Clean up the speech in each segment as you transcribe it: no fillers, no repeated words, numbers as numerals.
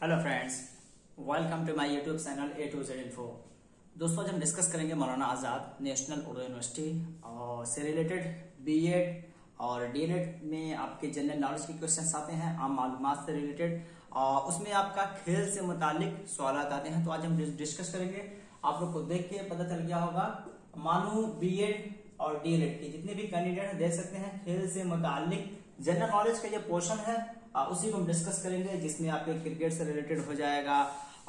Hello friends, welcome to my YouTube channel A to Z info. दोस्तों, आज हम discuss करेंगे मौलाना आज़ाद नेशनल उर्दू यूनिवर्सिटी और से रिलेटेड बीएड और डीएलएड में आपके जनरल नॉलेज के क्वेश्चंस आते हैं, आम मालूमात से रिलेटेड, और उसमें आपका खेल से मुतालिक सवाल आते हैं। तो आज हम डिस्कस करेंगे। आप लोग को देख के पता चल गया होगा, मानो बीएड और डीएलएड के जितने भी कैंडिडेट हैं देख सकते हैं, खेल से मुतालिक जनरल नॉलेज का ये पोर्शन है, उसी को हम डिस्कस करेंगे, जिसमें आपके क्रिकेट से रिलेटेड हो जाएगा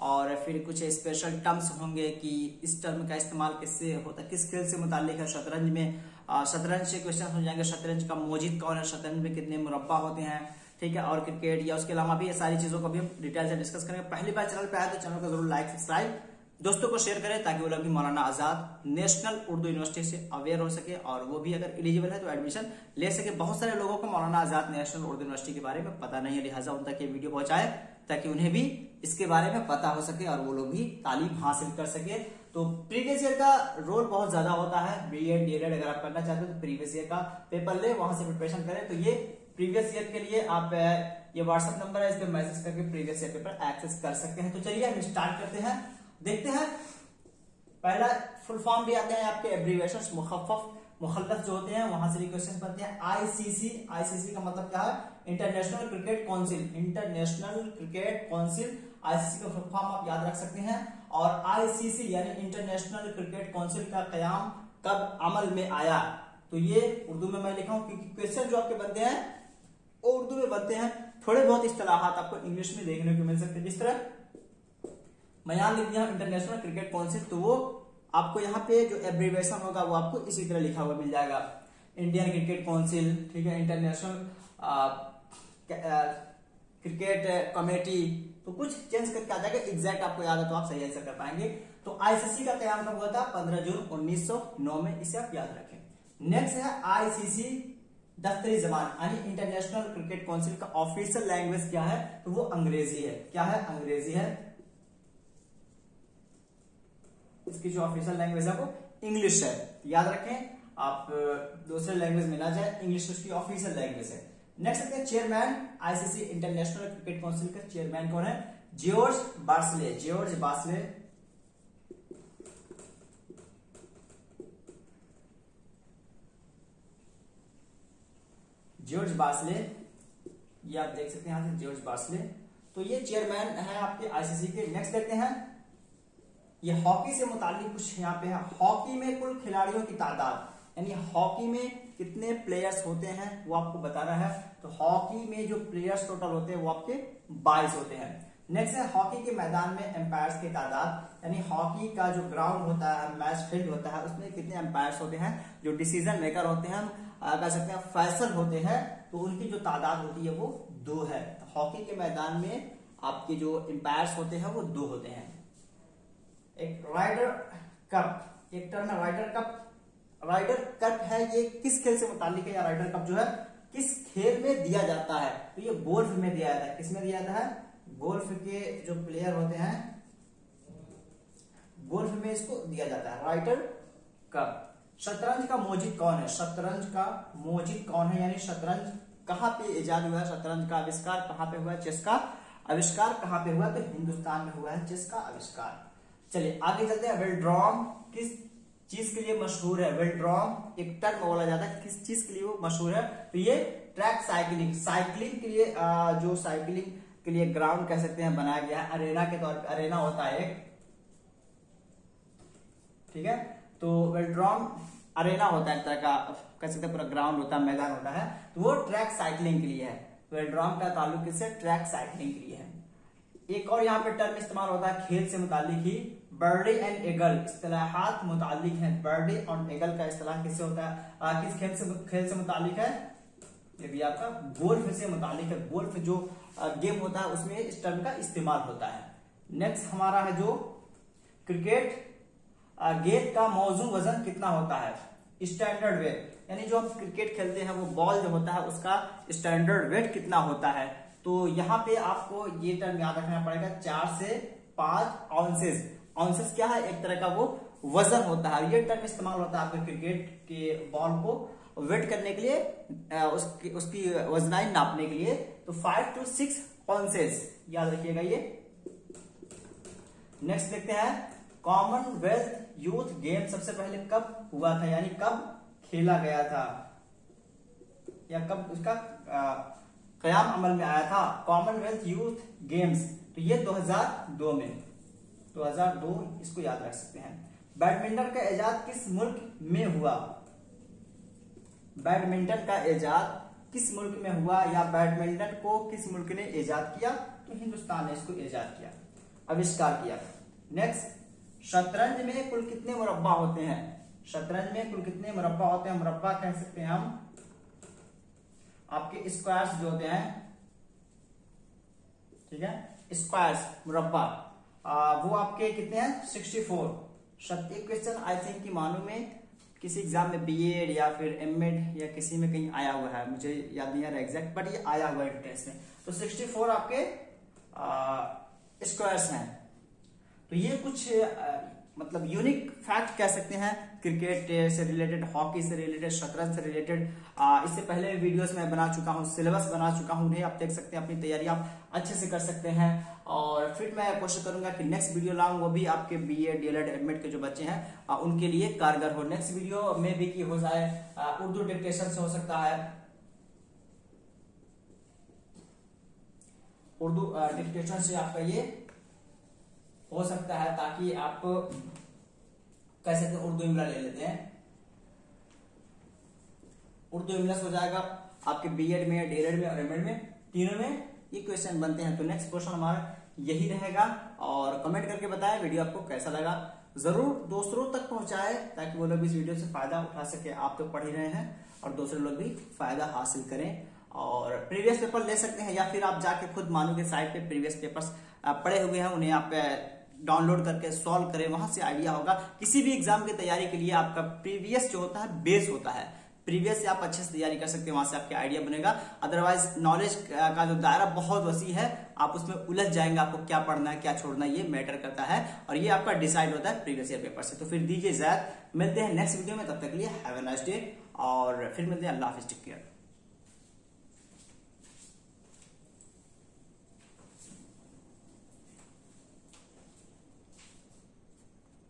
और फिर कुछ स्पेशल टर्म्स होंगे कि इस टर्म का इस्तेमाल किससे होता है, किस खेल से मुतालिक है। शतरंज में शतरंज से क्वेश्चन हो जाएंगे, शतरंज का मोजिद कौन है, शतरंज में कितने मुरब्बा होते हैं, ठीक है, और क्रिकेट या उसके अलावा भी ये सारी चीजों को भी हम डिटेल से डिस्कस करेंगे। पहली बार चैनल पे आए तो चैनल को जरूर लाइक सब्सक्राइब दोस्तों को शेयर करें, ताकि वो लोग भी मौलाना आजाद नेशनल उर्दू यूनिवर्सिटी से अवेयर हो सके और वो भी अगर एलिजिबल है तो एडमिशन ले सके। बहुत सारे लोगों को मौलाना आजाद नेशनल उर्दू यूनिवर्सिटी के बारे में पता नहीं है, लिहाजा उन तक ये वीडियो पहुंचाए ताकि उन्हें भी इसके बारे में पता हो सके और वो लोग भी तालीम हासिल कर सके। तो प्रीवियस ईयर का रोल बहुत ज्यादा होता है। बीएड डीएलएड अगर आप करना चाहते हो तो प्रीवियस ईयर का पेपर ले, वहां से प्रिपरेशन करें। तो ये प्रीवियस ईयर के लिए आप ये व्हाट्सएप नंबर है, इस पर मैसेज करके प्रीवियस ईयर पेपर एक्सेस कर सकते हैं। तो चलिए हम स्टार्ट करते हैं, देखते हैं। पहला फुल फॉर्म भी आते हैं आपके एब्रीविएशंस, मुखल्लस जो होते हैं, वहां से भी क्वेश्चन बनते हैं। आईसीसी, आईसीसी का मतलब क्या है? International cricket council, international cricket council, ICC का फुल फॉर्म आप याद रख सकते हैं। और आईसीसी यानी इंटरनेशनल क्रिकेट काउंसिल का कयाम कब अमल में आया? तो ये उर्दू में मैं लिखा हूं, क्योंकि क्वेश्चन जो आपके बनते हैं वो उर्दू में बनते हैं। थोड़े बहुत इस्तिलाहात आपको इंग्लिश में देखने को मिल सकते हैं, जिस तरह मैं यहां लिख दिया इंटरनेशनल क्रिकेट काउंसिल, तो वो आपको यहाँ पे जो एब्रीविएशन होगा वो आपको इसी तरह लिखा हुआ मिल जाएगा, इंडियन क्रिकेट काउंसिल, ठीक है, इंटरनेशनल क्रिकेट कमेटी। तो कुछ चेंज करके आ जाएगा, एग्जैक्ट आपको याद है तो आप सही आंसर कर पाएंगे। तो आईसीसी का कयाम कब हुआ था? 15 जून 1909 में, इसे आप याद रखें। नेक्स्ट है आईसीसी दफ्तरी जबान, यानी इंटरनेशनल क्रिकेट काउंसिल का ऑफिशियल लैंग्वेज क्या है? तो वो अंग्रेजी है। क्या है? अंग्रेजी है। इसकी जो ऑफिशियल लैंग्वेज है वो इंग्लिश है, याद रखें। आप दूसरे लैंग्वेज में ना जाए, इंग्लिश उसकी ऑफिशियल लैंग्वेज है। नेक्स्ट है chairman ICC international cricket council का चेयरमैन कौन है? George Barclay, George Barclay. George Barclay, ये आप देख सकते हैं यहां से, जॉर्ज बार्सले। तो ये चेयरमैन है आपके आईसीसी के। नेक्स्ट देखते हैं, ये हॉकी से मुतालिक कुछ यहाँ पे है। हॉकी में कुल खिलाड़ियों की तादाद, यानी हॉकी में कितने प्लेयर्स होते हैं वो आपको बताना है। तो हॉकी में जो प्लेयर्स टोटल होते हैं वो आपके 22 होते हैं। नेक्स्ट है हॉकी के मैदान में एम्पायर्स की तादाद, यानी हॉकी का जो ग्राउंड होता है, मैच फील्ड होता है, उसमें कितने एम्पायर्स होते हैं, जो डिसीजन मेकर होते हैं, कह सकते हैं फैसल होते हैं, तो उनकी जो तादाद होती है वो 2 है। तो हॉकी के मैदान में आपके जो एम्पायर्स होते हैं वो 2 होते हैं। एक राइडर कप, एक टर्म है राइडर कप। राइडर कप है, ये किस खेल से मुतालिक है? या राइडर कप जो है किस खेल में दिया जाता है? तो ये गोल्फ में दिया जाता है। किस में दिया जाता है? गोल्फ के जो प्लेयर होते हैं, गोल्फ में इसको दिया जाता है, राइडर कप। शतरंज का मोजिद कौन है? शतरंज का मोजिद कौन है? यानी शतरंज कहां पे इजाद हुआ है? शतरंज का आविष्कार कहां पे हुआ है? चेस का आविष्कार कहां पे हुआ? तो हिंदुस्तान में हुआ है चेस का आविष्कार। चलिए आगे चलते हैं। वेलोड्रोम किस चीज के लिए मशहूर है? वेलोड्रोम एक टर्म बोला जाता है, किस चीज के लिए वो मशहूर है? तो ये ट्रैक साइकिलिंग, साइकिलिंग के लिए जो साइकिलिंग के लिए ग्राउंड कह सकते हैं बनाया गया है, अरेना के तौर पर। अरेना होता है एक, ठीक है। तो वेलोड्रोम अरेना होता है, एक तरह का कह सकते हैं पूरा ग्राउंड होता है, मैदान होता है, तो वो ट्रैक साइकिलिंग के लिए है। वेलोड्रोम का ताल्लुक किससे? ट्रैक साइकिलिंग के लिए है। एक और यहाँ पे टर्म इस्तेमाल होता है खेल से मुतालिक ही, बर्डी एंड एगल। इस्तिलाहात मुतालिक हैं। बर्डी और एगल का इस्तेलाह किससे होता है? किस खेल से मुतालिक है? ये भी आपका गोल्फ से मुतालिक है। गोल्फ जो गेम होता है उसमें इस टर्म का इस्तेमाल होता है। नेक्स्ट हमारा है जो क्रिकेट, गेंद का मौजू वजन कितना होता है? स्टैंडर्ड वेट, यानी जो हम क्रिकेट खेलते हैं वो बॉल जो होता है उसका स्टैंडर्ड वेट कितना होता है? तो यहाँ पे आपको ये टर्म याद रखना पड़ेगा, 4 से 5 ऑन्सेस। ऑन्सेस क्या है? एक तरह का वो वजन होता है। ये टर्म इस्तेमाल होता है आपके क्रिकेट के बॉल को वेट करने के लिए, उसकी वजनाई नापने के लिए। तो 5 to 6 ऑन्सेस याद रखिएगा, ये नेक्स्ट देखते हैं कॉमनवेल्थ यूथ गेम सबसे पहले कब हुआ था, यानी कब खेला गया था या कब उसका कयाम अमल में आया था। कॉमनवेल्थ यूथ गेम्स, तो ये 2002 में, 2002 इसको याद रख सकते हैं। बैडमिंटन का इजाद किस मुल्क में हुआ, बैडमिंटन का इजाद किस मुल्क में हुआ या बैडमिंटन को किस मुल्क ने इजाद किया, तो हिंदुस्तान ने इसको इजाद किया, आविष्कार किया। नेक्स्ट, शतरंज में कुल कितने मुरब्बा होते हैं, शतरंज में कुल कितने मुरब्बा होते हैं, मुरब्बा कह सकते हैं हम आपके स्क्वायर्स जो होते हैं, ठीक है, स्क्वायर्स मुरब्बा, वो आपके कितने हैं 64। एक क्वेश्चन आई थिंक कि मालूम में किसी एग्जाम में बीएड या फिर एमएड या किसी में कहीं आया हुआ है, मुझे याद नहीं आ रहा एग्जैक्ट, बट ये आया हुआ है टेस्ट में। तो 64 आपके स्क्वायर्स हैं। तो ये कुछ मतलब यूनिक फैक्ट कह सकते हैं क्रिकेट से रिलेटेड, हॉकी से रिलेटेड, शतरंज से रिलेटेड। इससे पहले वीडियोस में बना चुका हूं, सिलेबस बना चुका हूं, उन्हें आप देख सकते हैं, अपनी तैयारी आप अच्छे से कर सकते हैं। और फिर मैं कोशिश करूंगा कि नेक्स्ट वीडियो लाऊं, वो भी आपके बीए डीएलएड एमएड के जो बच्चे हैं उनके लिए कारगर हो। नेक्स्ट वीडियो में भी की हो जाए उर्दू डिक्टेशन से हो सकता है, उर्दू डिक्टेशन से आपका ये हो सकता है, ताकि आप कह सकते हैं उर्दू इमला ले लेते हैं, उर्दू इमला हो जाएगा आपके बीएड में, डीएलएड में और एमएड में, तीनों में ये क्वेश्चन बनते हैं। तो नेक्स्ट क्वेश्चन हमारा यही रहेगा, और कमेंट करके बताएं वीडियो आपको कैसा लगा, जरूर दूसरों तक पहुंचाएं ताकि वो लोग भी इस वीडियो से फायदा उठा सके। आप तो पढ़ ही रहे हैं और दूसरे लोग भी फायदा हासिल करें। और प्रीवियस पेपर ले सकते हैं, या फिर आप जाके खुद मानो के साइट पे प्रीवियस पेपर्स पड़े हुए हैं, उन्हें आप डाउनलोड करके सॉल्व करें, वहां से आइडिया होगा। किसी भी एग्जाम की तैयारी के लिए आपका प्रीवियस जो होता है बेस होता है, प्रीवियस से आप अच्छे से तैयारी कर सकते हैं, वहां से आपके आइडिया बनेगा। अदरवाइज नॉलेज का जो दायरा बहुत वसी है, आप उसमें उलझ जाएंगे, आपको क्या पढ़ना है क्या छोड़ना है ये मैटर करता है, और ये आपका डिसाइड होता है प्रीवियस ईयर पेपर से। तो फिर दीजिए इजाजत, मिलते हैं नेक्स्ट वीडियो में, तब तक के लिए हैव अ नाइस डे, और फिर मिलते हैं, अल्लाह हाफिज, टेक केयर।